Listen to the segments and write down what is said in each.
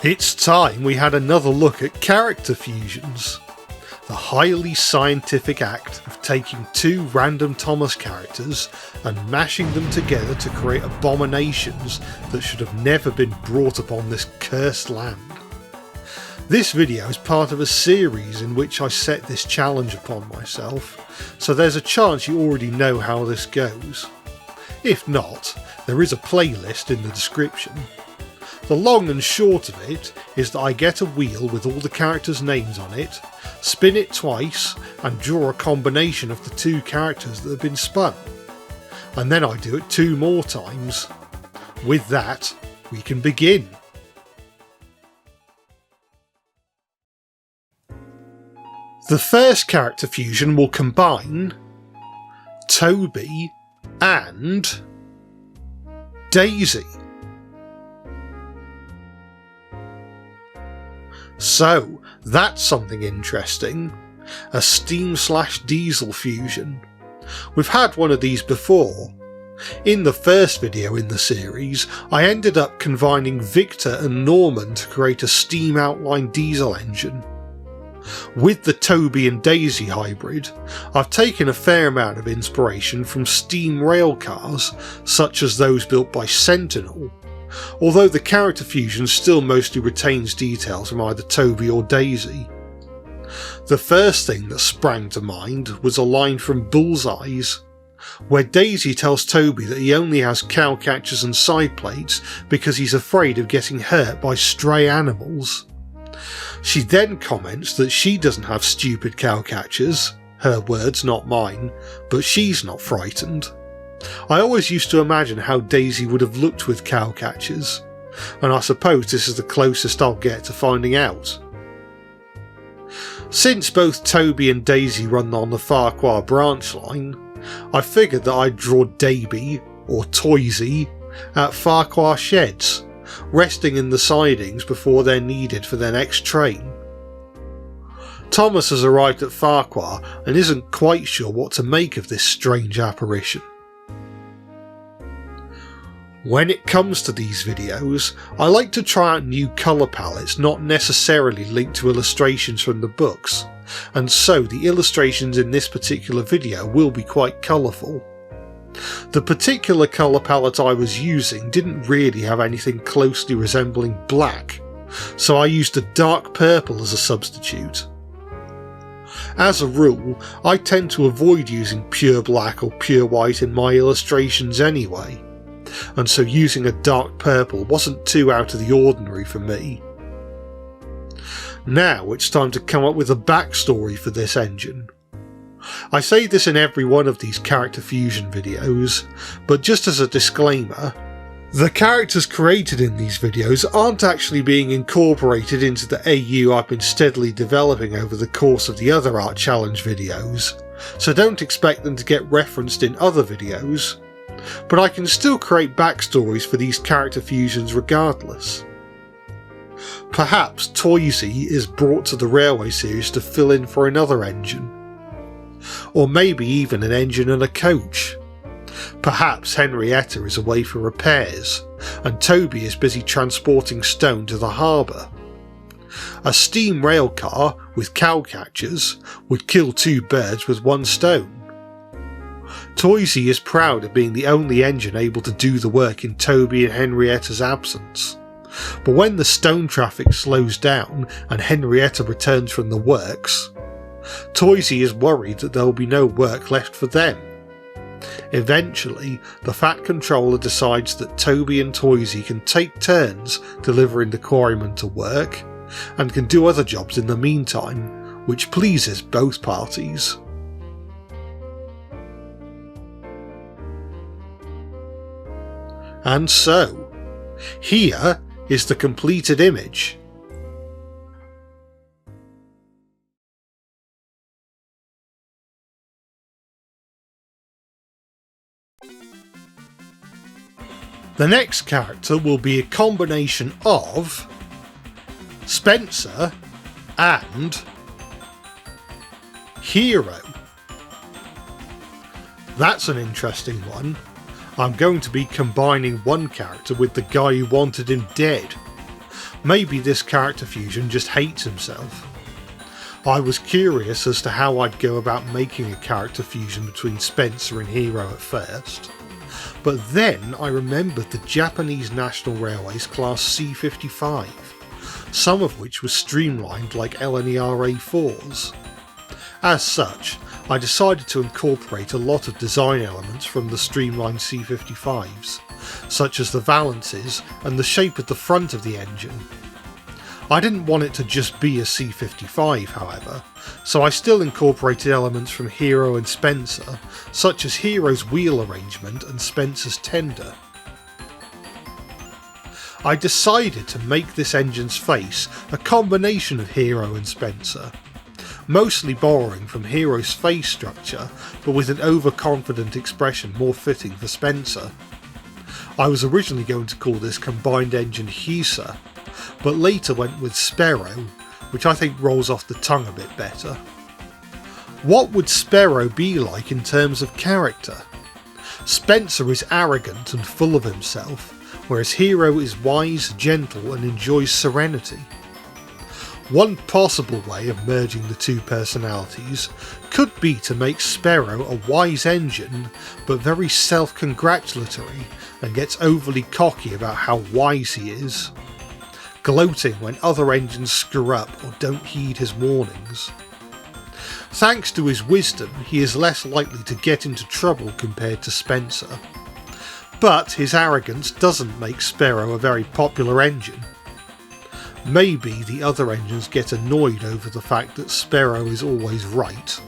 It's time we had another look at character fusions. The highly scientific act of taking two random Thomas characters and mashing them together to create abominations that should have never been brought upon this cursed land. This video is part of a series in which I set this challenge upon myself, so there's a chance you already know how this goes. If not, there is a playlist in the description. The long and short of it is that I get a wheel with all the characters' names on it, spin it twice and draw a combination of the two characters that have been spun. And then I do it 2 more times. With that, we can begin. The first character fusion will combine Toby and Daisy. So, that's something interesting. A steam/diesel fusion. We've had one of these before. In the first video in the series, I ended up combining Victor and Norman to create a steam outline diesel engine. With the Toby and Daisy hybrid, I've taken a fair amount of inspiration from steam rail cars, such as those built by Sentinel, although the character fusion still mostly retains details from either Toby or Daisy. The first thing that sprang to mind was a line from Bullseye's, where Daisy tells Toby that he only has cow catchers and side plates because he's afraid of getting hurt by stray animals. She then comments that she doesn't have stupid cow catchers, her words not mine, but she's not frightened. I always used to imagine how Daisy would have looked with cow catchers, and I suppose this is the closest I'll get to finding out. Since both Toby and Daisy run on the Farquhar branch line, I figured that I'd draw Davy, or Toysy, at Farquhar sheds, resting in the sidings before they're needed for their next train. Thomas has arrived at Farquhar and isn't quite sure what to make of this strange apparition. When it comes to these videos, I like to try out new colour palettes not necessarily linked to illustrations from the books, and so the illustrations in this particular video will be quite colourful. The particular colour palette I was using didn't really have anything closely resembling black, so I used a dark purple as a substitute. As a rule, I tend to avoid using pure black or pure white in my illustrations anyway, and so using a dark purple wasn't too out of the ordinary for me. Now it's time to come up with a backstory for this engine. I say this in every one of these character fusion videos, but just as a disclaimer, the characters created in these videos aren't actually being incorporated into the AU I've been steadily developing over the course of the other Art Challenge videos, so don't expect them to get referenced in other videos, but I can still create backstories for these character fusions regardless. Perhaps Toysy is brought to the Railway series to fill in for another engine, or maybe even an engine and a coach. Perhaps Henrietta is away for repairs, and Toby is busy transporting stone to the harbour. A steam rail car with cow catchers would kill 2 birds with 1 stone. Toysy is proud of being the only engine able to do the work in Toby and Henrietta's absence, but when the stone traffic slows down and Henrietta returns from the works, Toysy is worried that there will be no work left for them. Eventually, the Fat Controller decides that Toby and Toysy can take turns delivering the quarrymen to work, and can do other jobs in the meantime, which pleases both parties. And so, here is the completed image. The next character will be a combination of Spencer and Hero. That's an interesting one. I'm going to be combining one character with the guy who wanted him dead, Maybe this character fusion just hates himself. I was curious as to how I'd go about making a character fusion between Spencer and Hero at first, but then I remembered the Japanese National Railways Class C55, some of which was streamlined like LNER A4s. As such, I decided to incorporate a lot of design elements from the streamlined C55s, such as the valances and the shape of the front of the engine. I didn't want it to just be a C55, however, so I still incorporated elements from Hero and Spencer, such as Hero's wheel arrangement and Spencer's tender. I decided to make this engine's face a combination of Hero and Spencer, mostly borrowing from Hero's face structure, but with an overconfident expression more fitting for Spencer. I was originally going to call this combined engine Hisa, but later went with Sparrow, which I think rolls off the tongue a bit better. What would Sparrow be like in terms of character? Spencer is arrogant and full of himself, whereas Hero is wise, gentle and enjoys serenity. One possible way of merging the two personalities could be to make Sparrow a wise engine, but very self-congratulatory and gets overly cocky about how wise he is, gloating when other engines screw up or don't heed his warnings. Thanks to his wisdom, he is less likely to get into trouble compared to Spencer. But his arrogance doesn't make Sparrow a very popular engine. Maybe the other engines get annoyed over the fact that Sparrow is always right.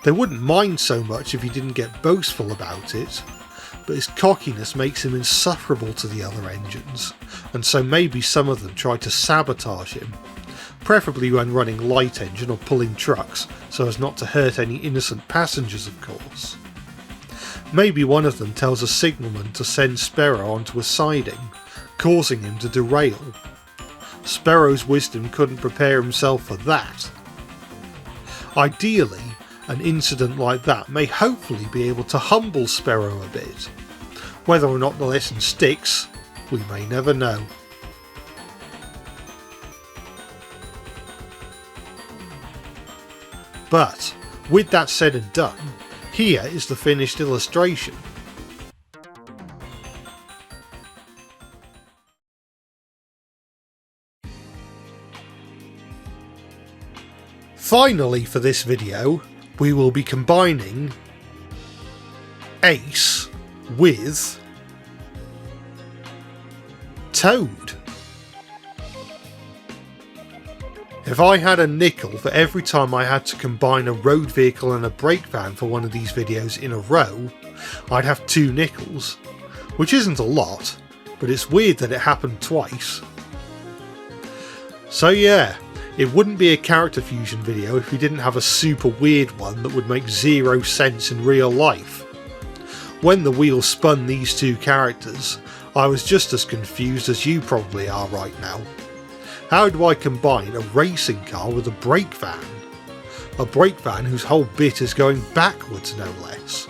They wouldn't mind so much if he didn't get boastful about it, but his cockiness makes him insufferable to the other engines, and so maybe some of them try to sabotage him, preferably when running light engine or pulling trucks, so as not to hurt any innocent passengers of course. Maybe one of them tells a signalman to send Sparrow onto a siding, causing him to derail. Sparrow's wisdom couldn't prepare himself for that. Ideally, an incident like that may hopefully be able to humble Sparrow a bit. Whether or not the lesson sticks, we may never know. But, with that said and done, here is the finished illustration. Finally for this video, we will be combining Ace with Toad. If I had a nickel for every time I had to combine a road vehicle and a brake van for one of these videos in a row, I'd have 2 nickels, which isn't a lot, but it's weird that it happened twice. So yeah, it wouldn't be a character fusion video if we didn't have a super weird one that would make 0 sense in real life. When the wheel spun these 2 characters, I was just as confused as you probably are right now. How do I combine a racing car with a brake van? A brake van whose whole bit is going backwards, no less.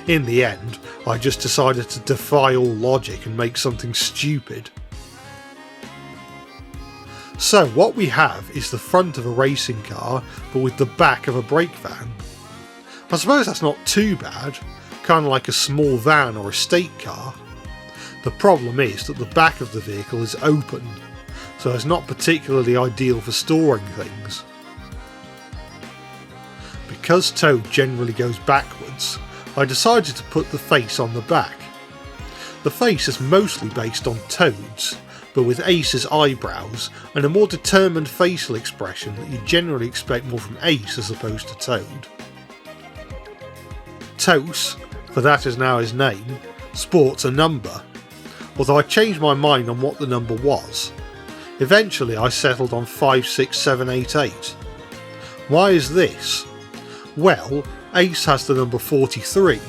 In the end, I just decided to defy all logic and make something stupid. So what we have is the front of a racing car, but with the back of a brake van. I suppose that's not too bad, kind of like a small van or estate car. The problem is that the back of the vehicle is open, so it's not particularly ideal for storing things. Because Toad generally goes backwards, I decided to put the face on the back. The face is mostly based on Toad's, but with Ace's eyebrows and a more determined facial expression that you generally expect more from Ace as opposed to Toad. Toes, for that is now his name, sports a number, although I changed my mind on what the number was. Eventually I settled on 56788. Why is this? Well, Ace has the number 43,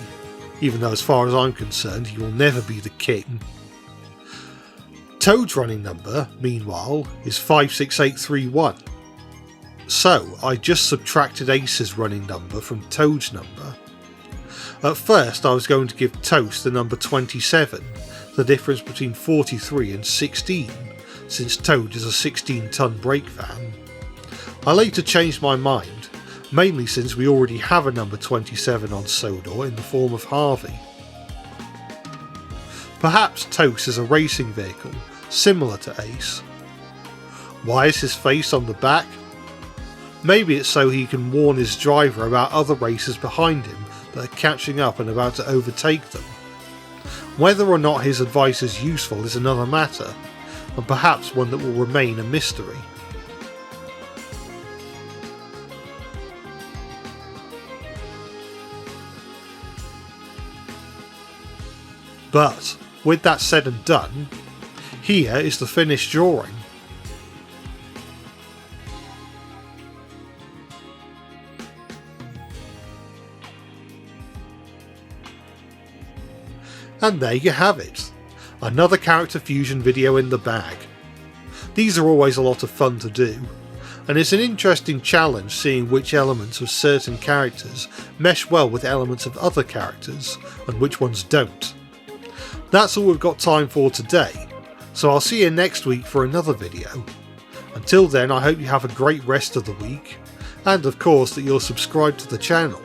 even though as far as I'm concerned he will never be the king. Toad's running number, meanwhile, is 56831. So I just subtracted Ace's running number from Toad's number. At first I was going to give Toast the number 27, the difference between 43 and 16, since Toad is a 16-ton brake van. I later changed my mind, mainly since we already have a number 27 on Sodor in the form of Harvey. Perhaps Toast is a racing vehicle, similar to Ace. Why is his face on the back? Maybe it's so he can warn his driver about other racers behind him that are catching up and about to overtake them. Whether or not his advice is useful is another matter, and perhaps one that will remain a mystery. But, with that said and done, here is the finished drawing. And there you have it, another character fusion video in the bag. These are always a lot of fun to do, and it's an interesting challenge seeing which elements of certain characters mesh well with elements of other characters, and which ones don't. That's all we've got time for today, so I'll see you next week for another video. Until then, I hope you have a great rest of the week, and of course that you're subscribed to the channel.